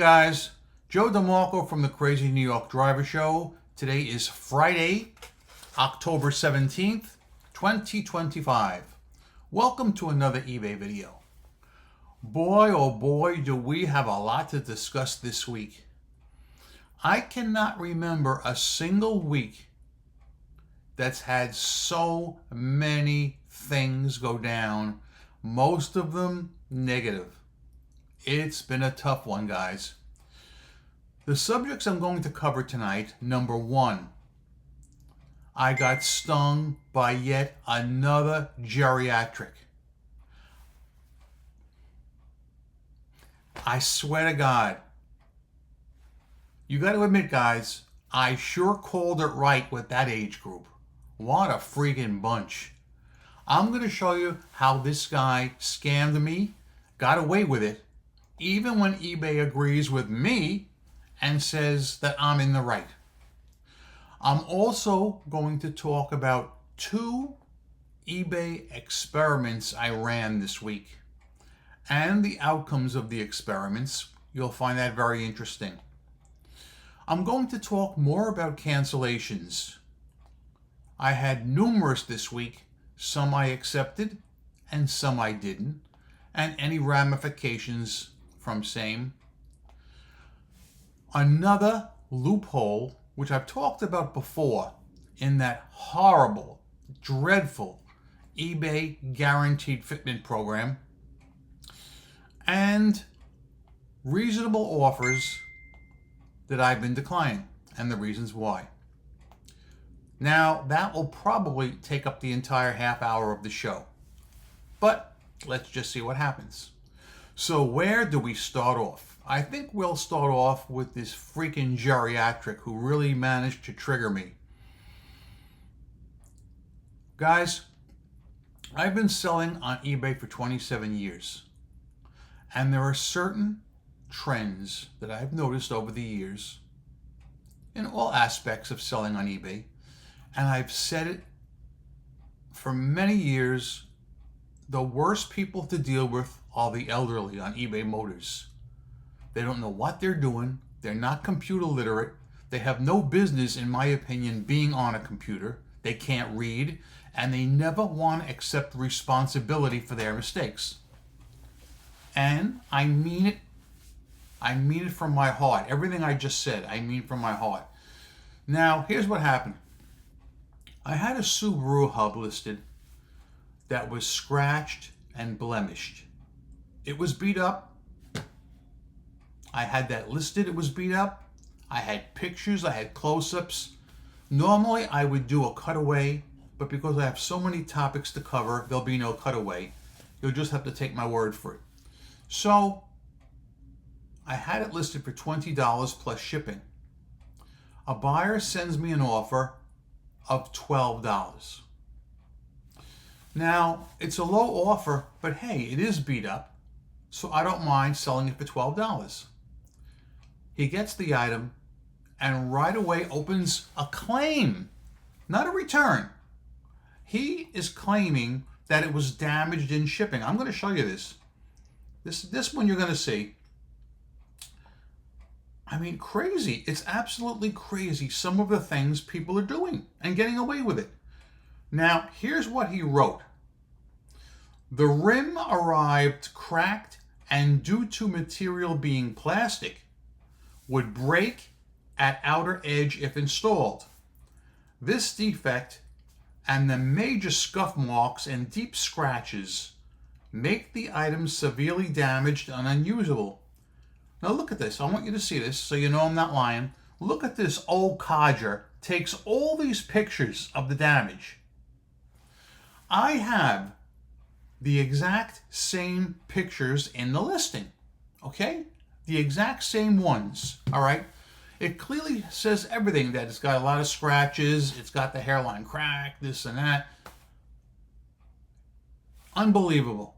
guys, Joe DeMarco from the Crazy New York Driver Show. Today is Friday, October 17th, 2025. Welcome to another eBay video. Boy, oh boy, do we have a lot to discuss this week. I cannot remember a single week that's had so many things go down, most of them negative. It's been a tough one, guys. The subjects I'm going to cover tonight, number one, I got stung by yet another geriatric. I swear to God, you got to admit, guys, I sure called it right with that age group. What a freaking bunch. I'm going to show you how this guy scammed me, got away with it, even when eBay agrees with me and says that I'm in the right. I'm also going to talk about two eBay experiments I ran this week and the outcomes of the experiments. You'll find that very interesting. I'm going to talk more about cancellations. I had numerous this week, some I accepted and some I didn't, and any ramifications from same. Another loophole, which I've talked about before, in that horrible, dreadful eBay guaranteed fitment program, and reasonable offers that I've been declining and the reasons why. Now, that will probably take up the entire half hour of the show, but let's just see what happens. So where do we start off? I think we'll start off with this freaking geriatric who really managed to trigger me. Guys, I've been selling on eBay for 27 years. And there are certain trends that I've noticed over the years in all aspects of selling on eBay. And I've said it for many years, the worst people to deal with are the elderly on eBay Motors. They don't know what they're doing. They're not computer literate. They have no business, in my opinion, being on a computer. They can't read, and they never want to accept responsibility for their mistakes. And I mean it. I mean it from my heart. Everything I just said, I mean from my heart. Now, here's what happened. I had a Subaru hub listed that was scratched and blemished. It was beat up. I had that listed, it was beat up. I had pictures, I had close-ups. Normally I would do a cutaway, but because I have so many topics to cover, there'll be no cutaway. You'll just have to take my word for it. So I had it listed for $20 plus shipping. A buyer sends me an offer of $12. Now, it's a low offer, but hey, it is beat up, so I don't mind selling it for $12. He gets the item and right away opens a claim, not a return. He is claiming that it was damaged in shipping. I'm going to show you this. This one you're going to see. I mean, crazy. It's absolutely crazy, some of the things people are doing and getting away with it. Now, here's what he wrote. The rim arrived cracked and due to material being plastic, would break at outer edge if installed. This defect and the major scuff marks and deep scratches make the item severely damaged and unusable. Now look at this. I want you to see this so you know I'm not lying. Look at this old codger takes all these pictures of the damage. I have the exact same pictures in the listing, okay? The exact same ones, all right? It clearly says everything, that it's got a lot of scratches, it's got the hairline crack, this and that. Unbelievable.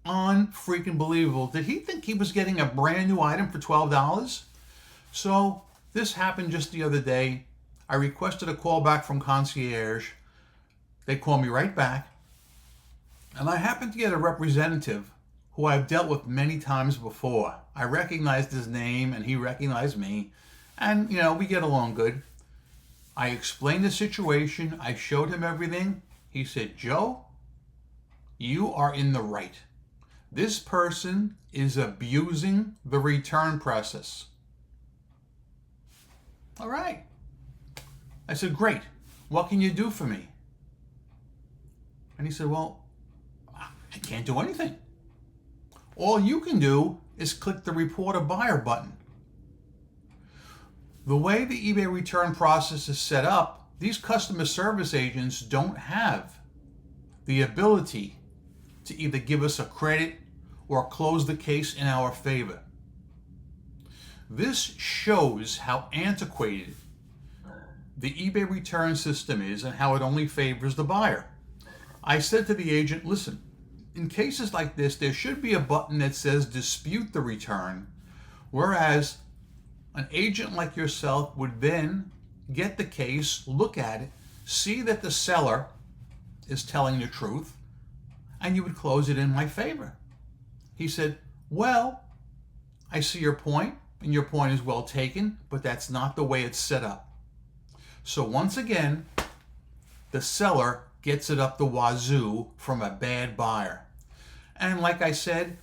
Unfreaking believable. Did he think he was getting a brand new item for $12? So this happened just the other day. I requested a call back from Concierge. They called me right back. And I happened to get a representative who I've dealt with many times before. I recognized his name and he recognized me. And, we get along good. I explained the situation. I showed him everything. He said, Joe, you are in the right. This person is abusing the return process. All right. I said, great. What can you do for me? And he said, well, I can't do anything. All you can do is click the report a buyer button. The way the eBay return process is set up, these customer service agents don't have the ability to either give us a credit or close the case in our favor. This shows how antiquated the eBay return system is and how it only favors the buyer. I said to the agent, listen, in cases like this, there should be a button that says dispute the return, whereas an agent like yourself would then get the case, look at it, see that the seller is telling the truth, and you would close it in my favor. He said, well, I see your point, and your point is well taken, but that's not the way it's set up. So once again, the seller gets it up the wazoo from a bad buyer. And like I said,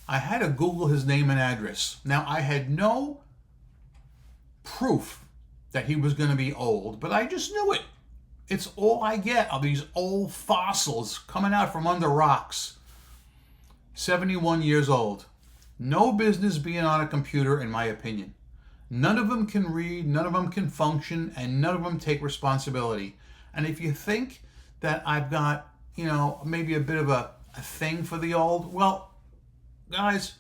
I had to Google his name and address. Now, I had no proof that he was going to be old, but I just knew it. It's all I get of these old fossils coming out from under rocks. 71 years old. No business being on a computer, in my opinion. None of them can read, none of them can function, and none of them take responsibility. And if you think that I've got, maybe a bit of a thing for the old, well, guys,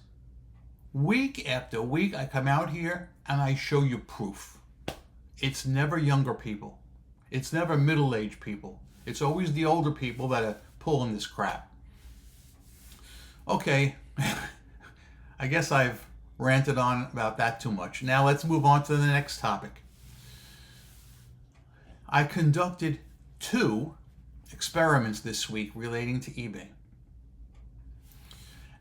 week after week I come out here and I show you proof. It's never younger people. It's never middle-aged people. It's always the older people that are pulling this crap. Okay, I guess I've ranted on about that too much. Now let's move on to the next topic. I conducted 2 experiments this week relating to eBay.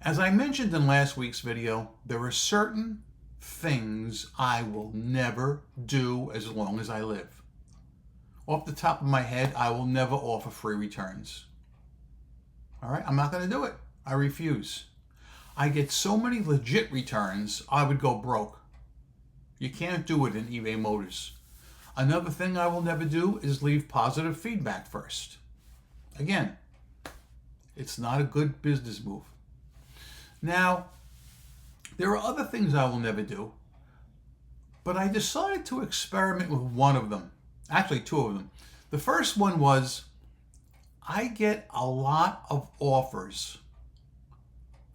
As I mentioned in last week's video, there are certain things I will never do as long as I live. Off the top of my head, I will never offer free returns. All right, I'm not going to do it. I refuse. I get so many legit returns, I would go broke. You can't do it in eBay Motors. Another thing I will never do is leave positive feedback first. Again, it's not a good business move. Now, there are other things I will never do, but I decided to experiment with one of them. Actually, 2 of them. The first one was, I get a lot of offers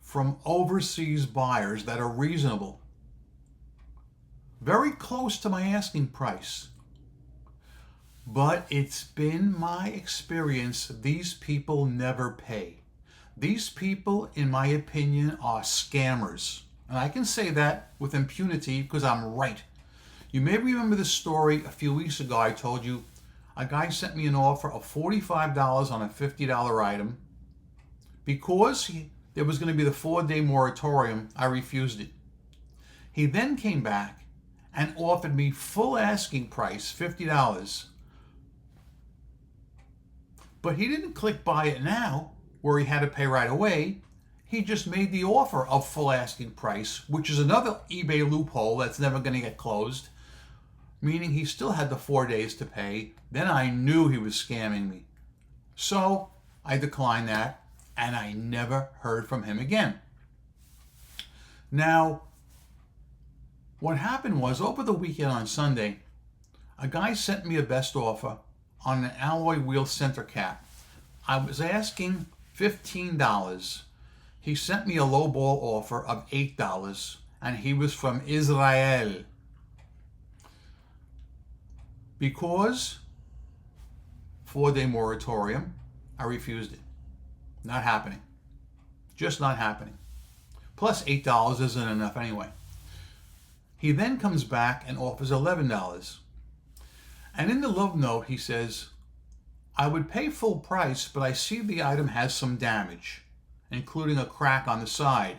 from overseas buyers that are reasonable, very close to my asking price. But it's been my experience, these people never pay. These people, in my opinion, are scammers. And I can say that with impunity because I'm right. You may remember the story a few weeks ago. I told you a guy sent me an offer of $45 on a $50 item. Because there was going to be the 4-day moratorium, I refused it. He then came back and offered me full asking price, $50. But he didn't click buy it now, where he had to pay right away. He just made the offer of full asking price, which is another eBay loophole that's never going to get closed, meaning he still had the 4 days to pay. Then I knew he was scamming me. So I declined that, and I never heard from him again. Now, what happened was, over the weekend on Sunday, a guy sent me a best offer on an alloy wheel center cap. I was asking $15. He sent me a lowball offer of $8, and he was from Israel. Because 4-day moratorium, I refused it. Not happening. Just not happening. Plus $8 isn't enough anyway. He then comes back and offers $11. And in the love note, he says, I would pay full price, but I see the item has some damage. including a crack on the side,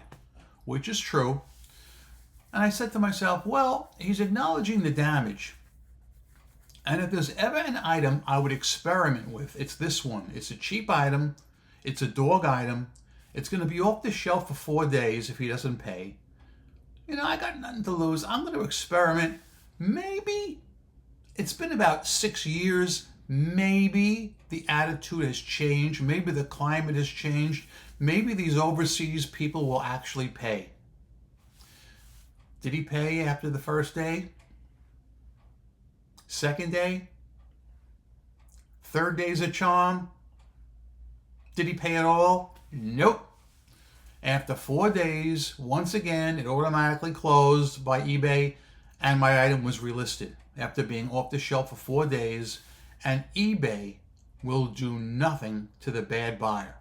which is true. And I said to myself, well, he's acknowledging the damage. And if there's ever an item I would experiment with, it's this one. It's a cheap item. It's a dog item. It's going to be off the shelf for 4 days if he doesn't pay. You know, I got nothing to lose. I'm going to experiment. Maybe it's been about 6 years. Maybe the attitude has changed. Maybe the climate has changed. Maybe these overseas people will actually pay. Did he pay after the first day? Second day? Third day's a charm? Did he pay at all? Nope. After 4 days, once again, it automatically closed by eBay and my item was relisted after being off the shelf for 4 days, and eBay will do nothing to the bad buyer.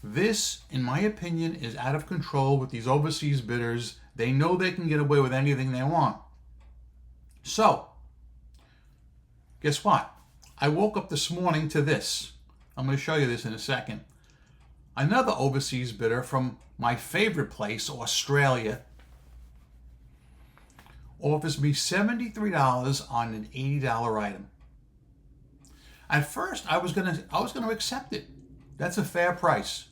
This, in my opinion, is out of control with these overseas bidders. They know they can get away with anything they want. So, guess what? I woke up this morning to this. I'm going to show you this in a second. Another overseas bidder from my favorite place, Australia, offers me $73 on an $80 item. At first, I was gonna accept it. That's a fair price.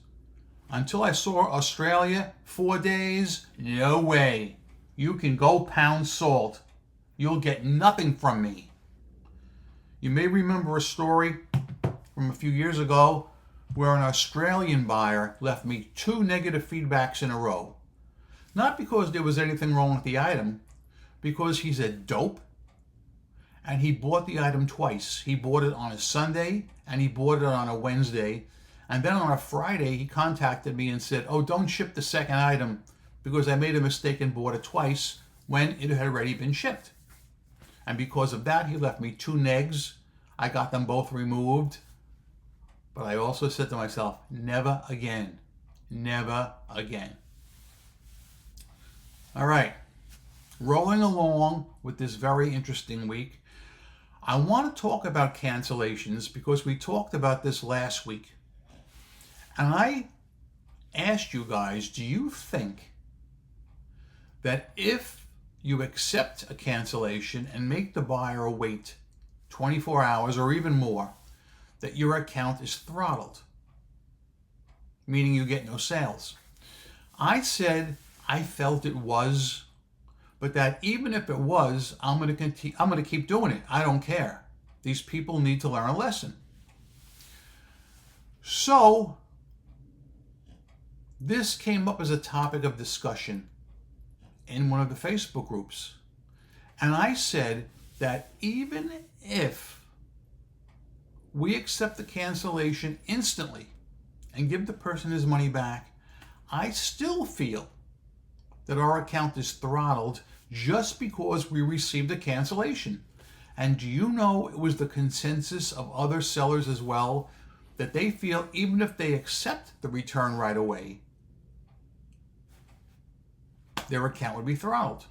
Until I saw Australia, 4 days, no way. You can go pound salt. You'll get nothing from me. You may remember a story from a few years ago where an Australian buyer left me 2 negative feedbacks in a row. Not because there was anything wrong with the item, because he's a dope and he bought the item twice. He bought it on a Sunday and he bought it on a Wednesday. And then on a Friday, he contacted me and said, oh, don't ship the second item because I made a mistake and bought it twice when it had already been shipped. And because of that, he left me 2 negs. I got them both removed. But I also said to myself, never again. Never again. All right. Rolling along with this very interesting week, I want to talk about cancellations because we talked about this last week. And I asked you guys, do you think that if you accept a cancellation and make the buyer wait 24 hours or even more, that your account is throttled, meaning you get no sales? I said I felt it was, but that even if it was, I'm going to keep doing it. I don't care. These people need to learn a lesson. So this came up as a topic of discussion in one of the Facebook groups. And I said that even if we accept the cancellation instantly and give the person his money back, I still feel that our account is throttled just because we received a cancellation. And do you know it was the consensus of other sellers as well, that they feel even if they accept the return right away, their account would be throttled.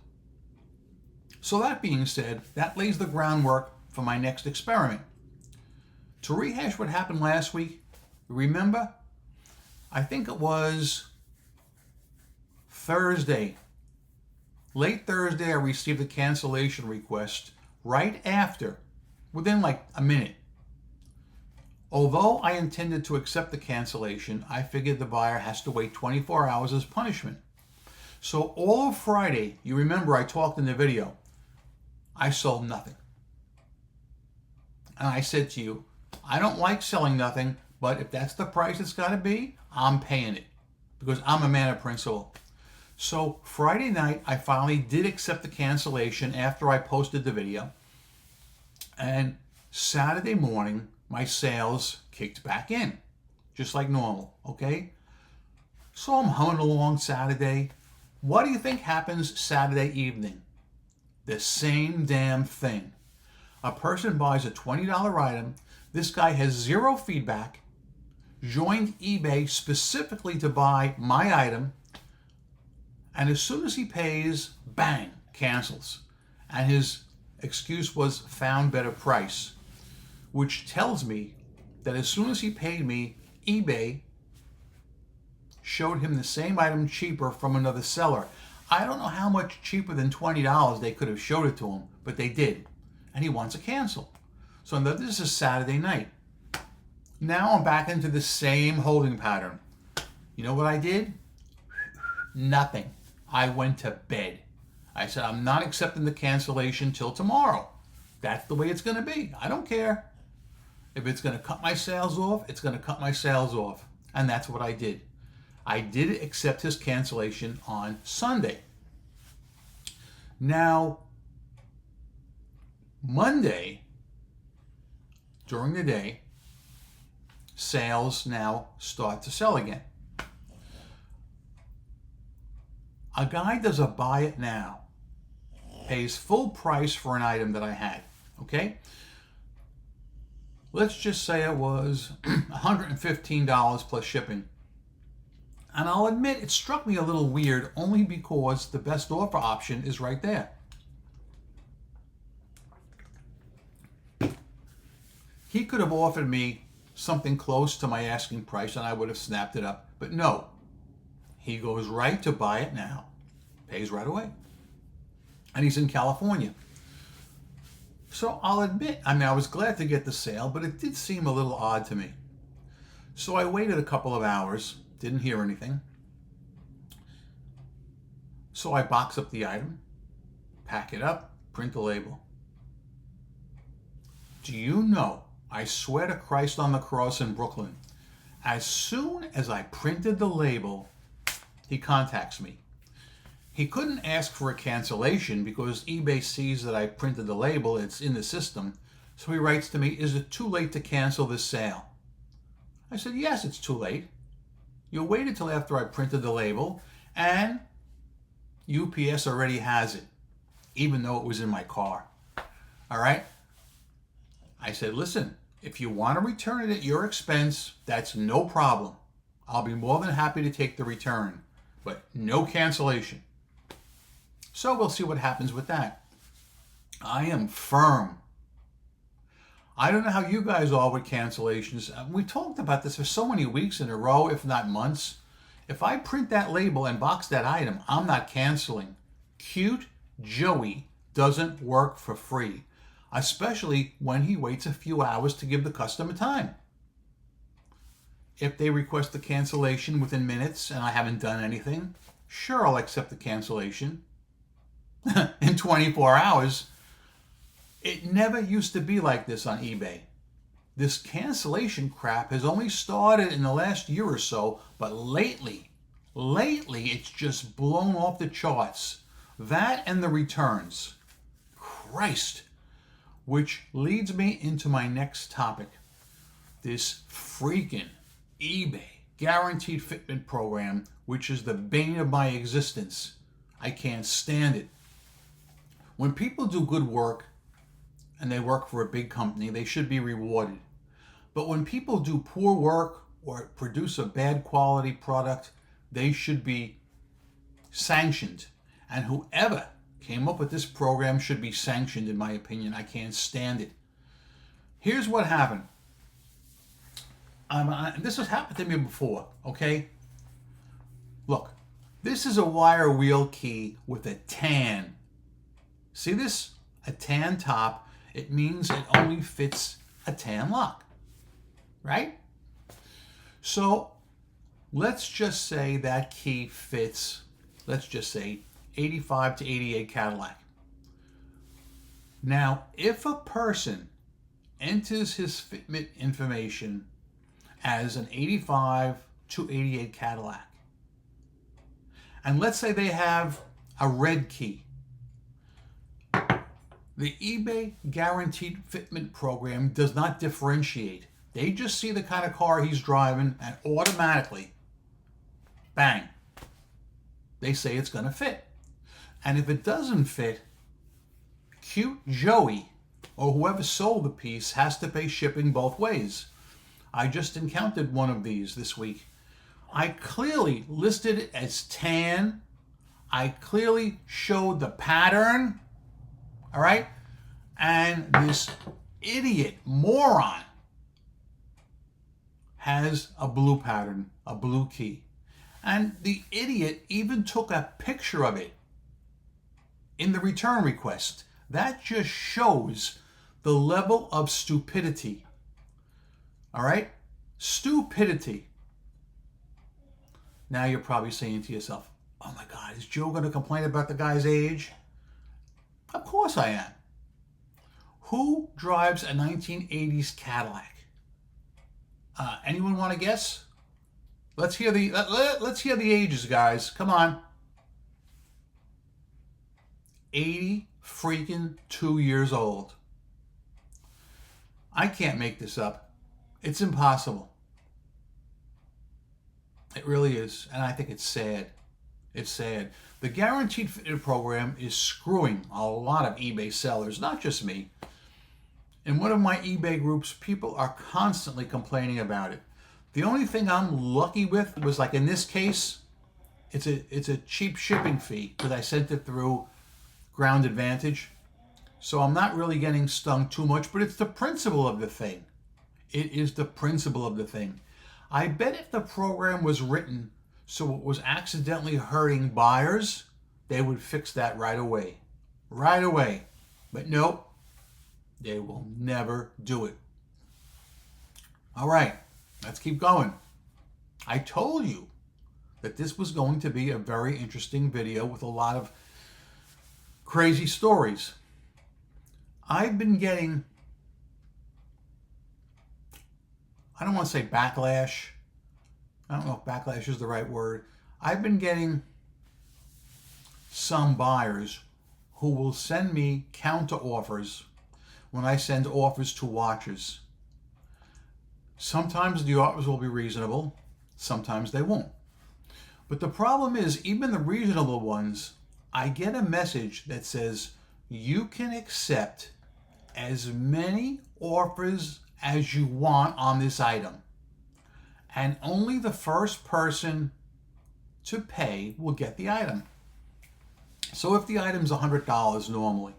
So that being said, that lays the groundwork for my next experiment. To rehash what happened last week, remember, I think it was Thursday. Late Thursday, I received a cancellation request right after, within like a minute. Although I intended to accept the cancellation, I figured the buyer has to wait 24 hours as punishment. So all of Friday, you remember I talked in the video, I sold nothing. And I said to you, I don't like selling nothing, but if that's the price it's got to be, I'm paying it because I'm a man of principle. So Friday night, I finally did accept the cancellation after I posted the video. And Saturday morning, my sales kicked back in, just like normal, okay? So I'm humming along Saturday. What do you think happens Saturday evening? The same damn thing. A person buys a $20 item. This guy has 0 feedback, joined eBay specifically to buy my item, and as soon as he pays, bang, cancels. And his excuse was found better price, which tells me that as soon as he paid me, eBay showed him the same item cheaper from another seller. I don't know how much cheaper than $20 they could have showed it to him, but they did. And he wants to cancel. So I thought, this is Saturday night. Now I'm back into the same holding pattern. You know what I did? Nothing. I went to bed. I said, I'm not accepting the cancellation till tomorrow. That's the way it's going to be. I don't care. If it's going to cut my sales off, it's going to cut my sales off. And that's what I did. I did accept his cancellation on Sunday. Now, Monday, during the day, sales now start to sell again. A guy does a buy it now, pays full price for an item that I had, okay? Let's just say it was $115 plus shipping. And I'll admit it struck me a little weird only because the best offer option is right there. He could have offered me something close to my asking price and I would have snapped it up, but no. He goes right to buy it now, pays right away. And he's in California. So I'll admit, I was glad to get the sale, but it did seem a little odd to me. So I waited a couple of hours, didn't hear anything. So I box up the item, pack it up, print the label. Do you know, I swear to Christ on the cross in Brooklyn, as soon as I printed the label, he contacts me. He couldn't ask for a cancellation because eBay sees that I printed the label, it's in the system. So he writes to me, is it too late to cancel this sale? I said, yes, it's too late. You waited till after I printed the label and UPS already has it, even though it was in my car. All right? I said, listen, if you want to return it at your expense, that's no problem. I'll be more than happy to take the return, but no cancellation. So we'll see what happens with that. I am firm. I don't know how you guys are with cancellations. We talked about this for so many weeks in a row, if not months. If I print that label and box that item, I'm not canceling. Cute Joey doesn't work for free, especially when he waits a few hours to give the customer time. If they request the cancellation within minutes and I haven't done anything, sure, I'll accept the cancellation. In 24 hours. It never used to be like this on eBay. This cancellation crap has only started in the last year or so, but lately it's just blown off the charts. That and the returns. Christ. Which leads me into my next topic. This freaking eBay guaranteed fitment program, which is the bane of my existence. I can't stand it. When people do good work and they work for a big company, they should be rewarded. But when people do poor work or produce a bad quality product, they should be sanctioned. And whoever came up with this program should be sanctioned, in my opinion. I can't stand it. Here's what happened. This has happened to me before, okay? Look, this is a wire wheel key with a tan. See this? A tan top. It means it only fits a tan lock, right? So let's just say that key fits, let's just say 85 to 88 Cadillac. Now, if a person enters his fitment information as an 85 to 88 Cadillac, and let's say they have a red key, the eBay Guaranteed Fitment Program does not differentiate. They just see the kind of car he's driving and automatically, bang, they say it's going to fit. And if it doesn't fit, cute Joey or whoever sold the piece has to pay shipping both ways. I just encountered one of these this week. I clearly listed it as tan. I clearly showed the pattern. All right? And this idiot moron has a blue pattern, a blue key. And the idiot even took a picture of it in the return request. That just shows the level of stupidity. All right? Stupidity. Now you're probably saying to yourself, oh my God, is Joe going to complain about the guy's age? Of course I am. Who drives a 1980s Cadillac? Anyone want to guess? Let's hear the ages, guys. Come on. 80 freaking 2 years old. I can't make this up. It's impossible. It really is. And I think it's sad. It's sad. The guaranteed fitment program is screwing a lot of eBay sellers, not just me. In one of my eBay groups, people are constantly complaining about it. The only thing I'm lucky with was, like in this case, it's a cheap shipping fee because I sent it through Ground Advantage. So I'm not really getting stung too much, but it's the principle of the thing. It is the principle of the thing. I bet if the program was written so it was accidentally hurting buyers, they would fix that right away. Right away. But nope, they will never do it. All right, let's keep going. I told you that this was going to be a very interesting video with a lot of crazy stories. I've been getting, I don't want to say backlash. I don't know if backlash is the right word. I've been getting some buyers who will send me counter offers when I send offers to watchers. Sometimes the offers will be reasonable, sometimes they won't. But the problem is, even the reasonable ones, I get a message that says, you can accept as many offers as you want on this item, and only the first person to pay will get the item. So if the item's $100 normally,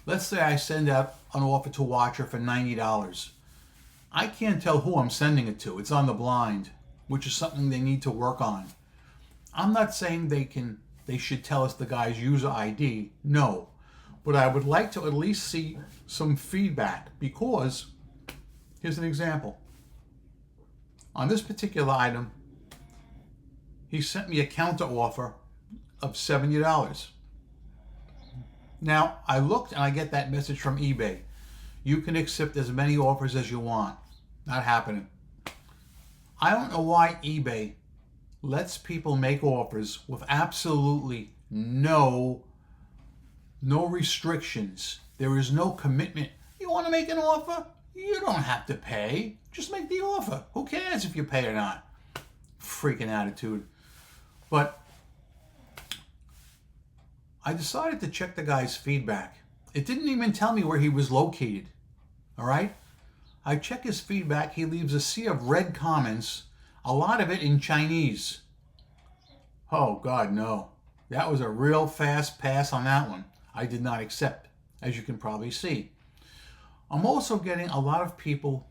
let's say I send out an offer to watcher for $90. I can't tell who I'm sending it to. It's on the blind, which is something they need to work on. I'm not saying they should tell us the guy's user ID. No. But I would like to at least see some feedback, because here's an example. On this particular item, he sent me a counter offer of $70. Now, I looked and I get that message from eBay. You can accept as many offers as you want. Not happening. I don't know why eBay lets people make offers with absolutely no restrictions. There is no commitment. You want to make an offer? You don't have to pay. Just make the offer. Who cares if you pay or not? Freaking attitude. But I decided to check the guy's feedback. It didn't even tell me where he was located. All right? I check his feedback. He leaves a sea of red comments, a lot of it in Chinese. Oh, God, no. That was a real fast pass on that one. I did not accept, as you can probably see. I'm also getting a lot of people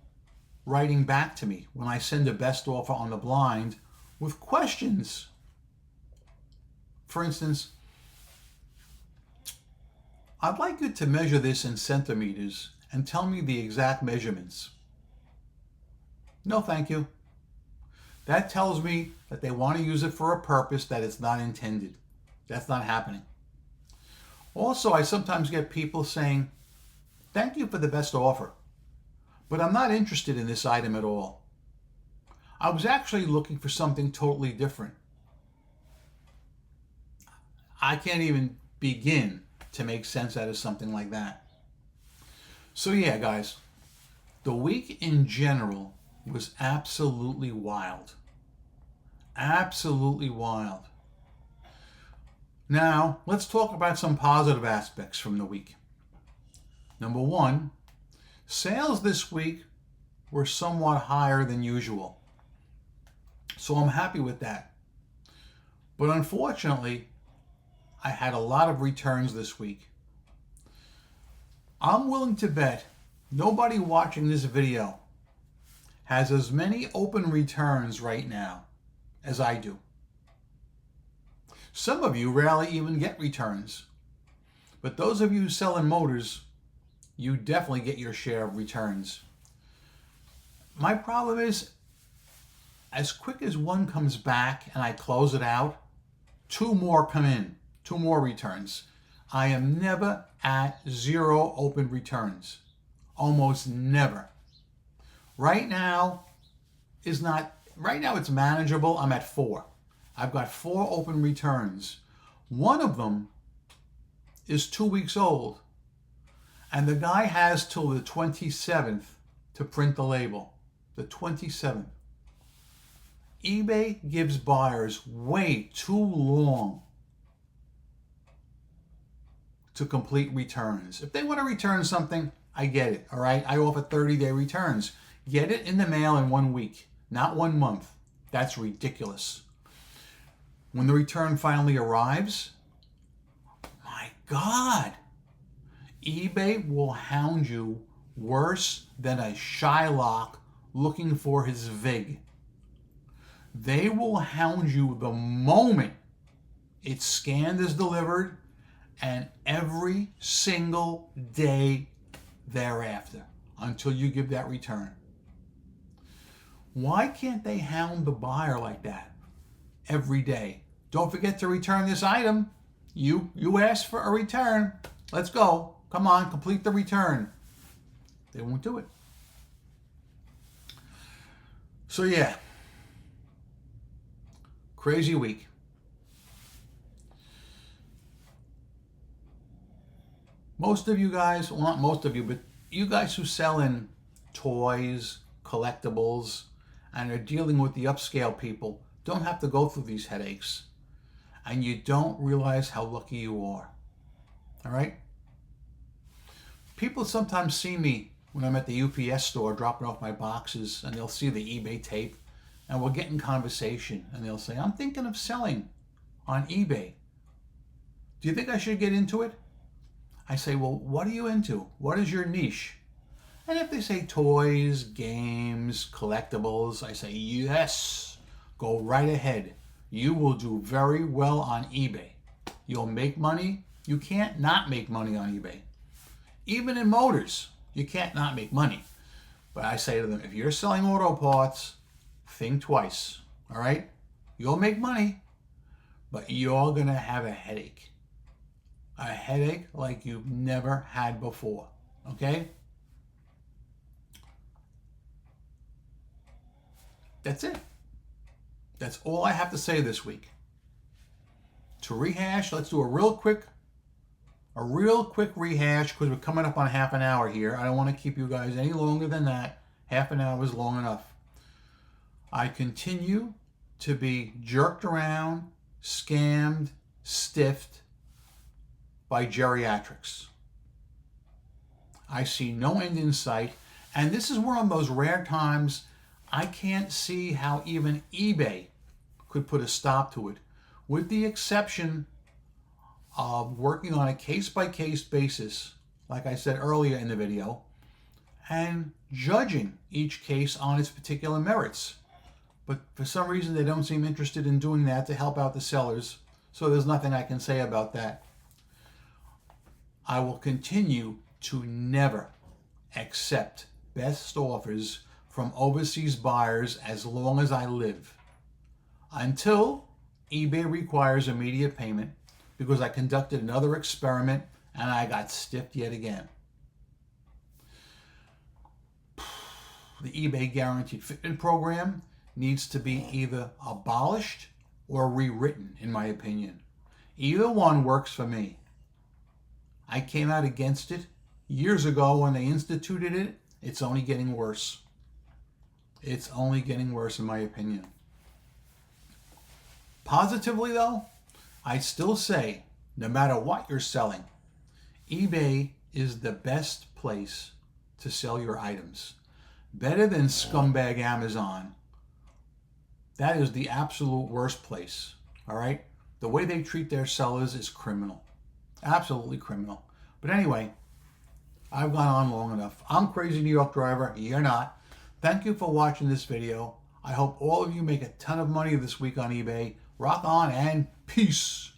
writing back to me when I send a best offer on the blind with questions. For instance, I'd like you to measure this in centimeters and tell me the exact measurements. No, thank you. That tells me that they want to use it for a purpose that it's not intended. That's not happening. Also, I sometimes get people saying, thank you for the best offer, but I'm not interested in this item at all. I was actually looking for something totally different. I can't even begin to make sense out of something like that. So yeah, guys, the week in general was absolutely wild. Absolutely wild. Now, let's talk about some positive aspects from the week. Number one, sales this week were somewhat higher than usual. So I'm happy with that. But unfortunately, I had a lot of returns this week. I'm willing to bet nobody watching this video has as many open returns right now as I do. Some of you rarely even get returns. But those of you who sell in motors, you definitely get your share of returns. My problem is, as quick as one comes back and I close it out, 2 more come in, 2 more returns. I am never at 0 open returns. Almost never. Right now it's manageable. I'm at 4. I've got 4 open returns. One of them is 2 weeks old, and the guy has till the 27th to print the label. The 27th. eBay gives buyers way too long to complete returns. If they want to return something, I get it, all right? I offer 30-day returns. Get it in the mail in 1 week, not 1 month. That's ridiculous. When the return finally arrives, my God, eBay will hound you worse than a Shylock looking for his Vig. They will hound you the moment it's scanned as delivered and every single day thereafter until you give that return. Why can't they hound the buyer like that every day? Don't forget to return this item. You asked for a return. Let's go. Come on, complete the return. They won't do it. So yeah, crazy week. Most of you guys, well, not most of you, but you guys who sell in toys, collectibles, and are dealing with the upscale people don't have to go through these headaches. And you don't realize how lucky you are. All right? People sometimes see me when I'm at the UPS store dropping off my boxes, and they'll see the eBay tape, and we'll get in conversation, and they'll say, I'm thinking of selling on eBay. Do you think I should get into it? I say, well, what are you into? What is your niche? And if they say toys, games, collectibles, I say, yes, go right ahead. You will do very well on eBay. You'll make money. You can't not make money on eBay. Even in motors, you can't not make money. But I say to them, if you're selling auto parts, think twice, all right? You'll make money, but you're going to have a headache. A headache like you've never had before, okay? That's it. That's all I have to say this week. To rehash, let's do a real quick rehash because we're coming up on half an hour here. I don't want to keep you guys any longer than that. Half an hour is long enough. I continue to be jerked around, scammed, stiffed by geriatrics. I see no end in sight, and this is one of those rare times I can't see how even eBay could put a stop to it, with the exception of working on a case-by-case basis, like I said earlier in the video, and judging each case on its particular merits. But for some reason, they don't seem interested in doing that to help out the sellers, so there's nothing I can say about that. I will continue to never accept best offers from overseas buyers as long as I live, until eBay requires immediate payment, because I conducted another experiment and I got stiffed yet again. The eBay Guaranteed Fitment program needs to be either abolished or rewritten, in my opinion. Either one works for me. I came out against it years ago when they instituted it. It's only getting worse. It's only getting worse, in my opinion. Positively, though, I still say, no matter what you're selling, eBay is the best place to sell your items. Better than scumbag Amazon. That is the absolute worst place, all right? The way they treat their sellers is criminal. Absolutely criminal. But anyway, I've gone on long enough. I'm Crazy New York Driver. You're not. Thank you for watching this video. I hope all of you make a ton of money this week on eBay. Rock on and peace.